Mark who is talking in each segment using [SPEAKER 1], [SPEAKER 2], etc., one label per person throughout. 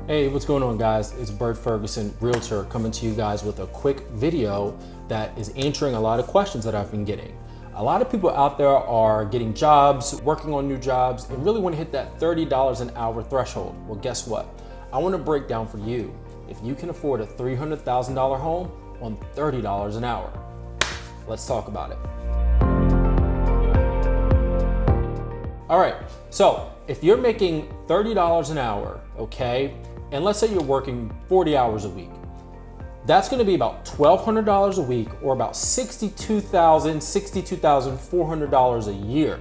[SPEAKER 1] Hey, what's going on, guys? It's Bert Ferguson, Realtor, coming to you guys with a quick video that is answering a lot of questions that I've been getting. A lot of people out there are getting jobs, working on new jobs, and really want to hit that $30 an hour threshold. Well, guess what? I want to break down for you if you can afford a $300,000 home on $30 an hour. Let's talk about it. All right, so if you're making $30 an hour, okay, and let's say you're working 40 hours a week, that's gonna be about $1,200 a week, or about $62,400 a year.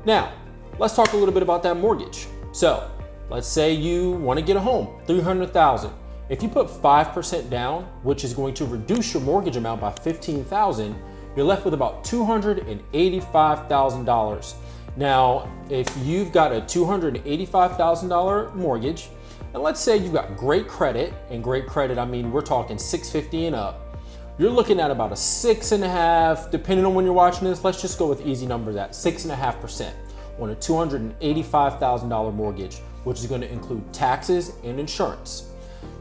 [SPEAKER 1] Now, let's talk a little bit about that mortgage. So, let's say you wanna get a home, $300,000. If you put 5% down, which is going to reduce your mortgage amount by $15,000, you're left with about $285,000. Now, if you've got a $285,000 mortgage, and let's say you've got great credit, and great credit, I mean, we're talking 650 and up, you're looking at about a 6.5%, depending on when you're watching this, let's just go with easy numbers at 6.5% on a $285,000 mortgage, which is gonna include taxes and insurance.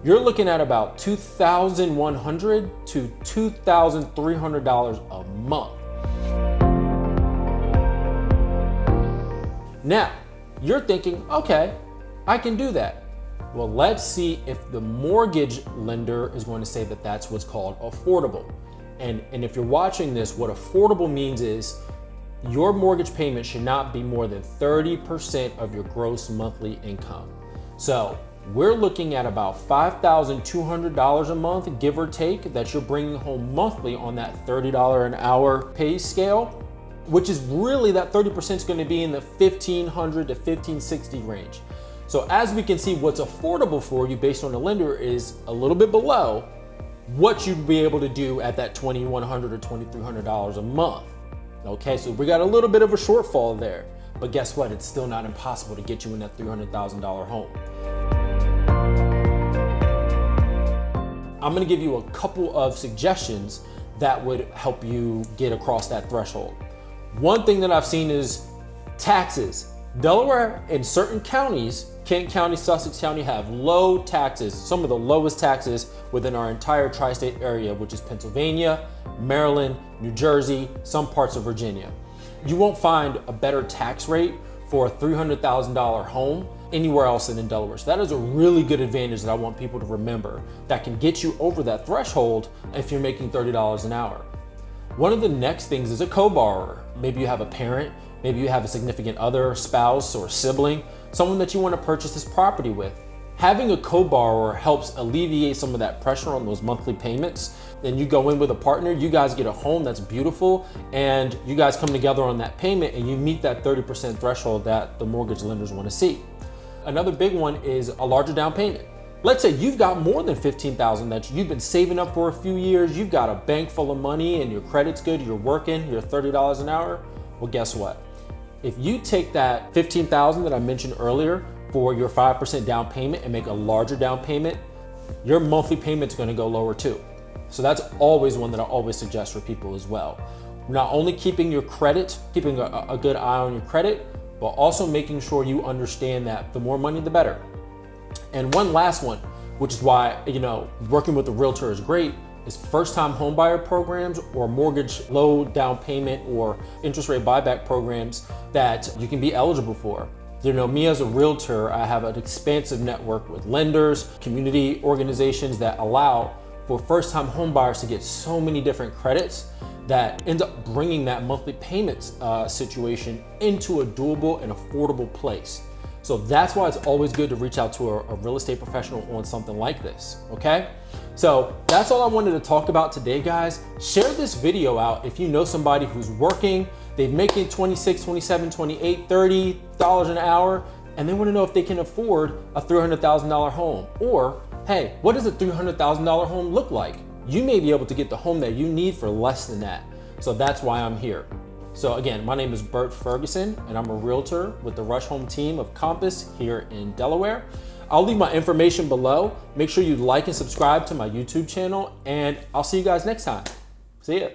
[SPEAKER 1] You're looking at about $2,100 to $2,300 a month. Now, you're thinking, okay, I can do that. Well, let's see if the mortgage lender is going to say that that's what's called affordable. And if you're watching this, what affordable means is your mortgage payment should not be more than 30% of your gross monthly income. So we're looking at about $5,200 a month, give or take, that you're bringing home monthly on that $30 an hour pay scale, which is really that 30% is going to be in the $1,500 to $1,560 range. So as we can see, what's affordable for you based on the lender is a little bit below what you'd be able to do at that $2,100 or $2,300 a month. Okay, so we got a little bit of a shortfall there, but guess what? It's still not impossible to get you in that $300,000 home. I'm gonna give you a couple of suggestions that would help you get across that threshold. One thing that I've seen is taxes. Delaware and certain counties, Kent County, Sussex County, have low taxes, some of the lowest taxes within our entire tri-state area, which is Pennsylvania, Maryland, New Jersey, some parts of Virginia. You won't find a better tax rate for a $300,000 home anywhere else than in Delaware. So that is a really good advantage that I want people to remember that can get you over that threshold if you're making $30 an hour. One of the next things is a co-borrower. Maybe you have a parent, maybe you have a significant other, spouse, or sibling, someone that you want to purchase this property with. Having a co-borrower helps alleviate some of that pressure on those monthly payments. Then you go in with a partner, you guys get a home that's beautiful, and you guys come together on that payment and you meet that 30% threshold that the mortgage lenders want to see. Another big one is a larger down payment. Let's say you've got more than $15,000 that you've been saving up for a few years, you've got a bank full of money and your credit's good, you're working, you're $30 an hour. Well, guess what? If you take that $15,000 that I mentioned earlier for your 5% down payment and make a larger down payment, your monthly payment's gonna go lower too. So that's always one that I always suggest for people as well. Not only keeping your credit, keeping a good eye on your credit, but also making sure you understand that the more money, the better. And one last one, which is why, working with a realtor is great, is first-time homebuyer programs or mortgage low down payment or interest rate buyback programs that you can be eligible for. Me as a realtor, I have an expansive network with lenders, community organizations that allow for first-time homebuyers to get so many different credits that ends up bringing that monthly payments situation into a doable and affordable place. So that's why it's always good to reach out to a real estate professional on something like this, okay? So that's all I wanted to talk about today, guys. Share this video out if you know somebody who's working, they're making $26, $27, $28, $30 an hour, and they wanna know if they can afford a $300,000 home. Or, hey, what does a $300,000 home look like? You may be able to get the home that you need for less than that. So that's why I'm here. So again, my name is Bert Ferguson, and I'm a realtor with the Rush Home team of Compass here in Delaware. I'll leave my information below. Make sure you like and subscribe to my YouTube channel, and I'll see you guys next time. See ya.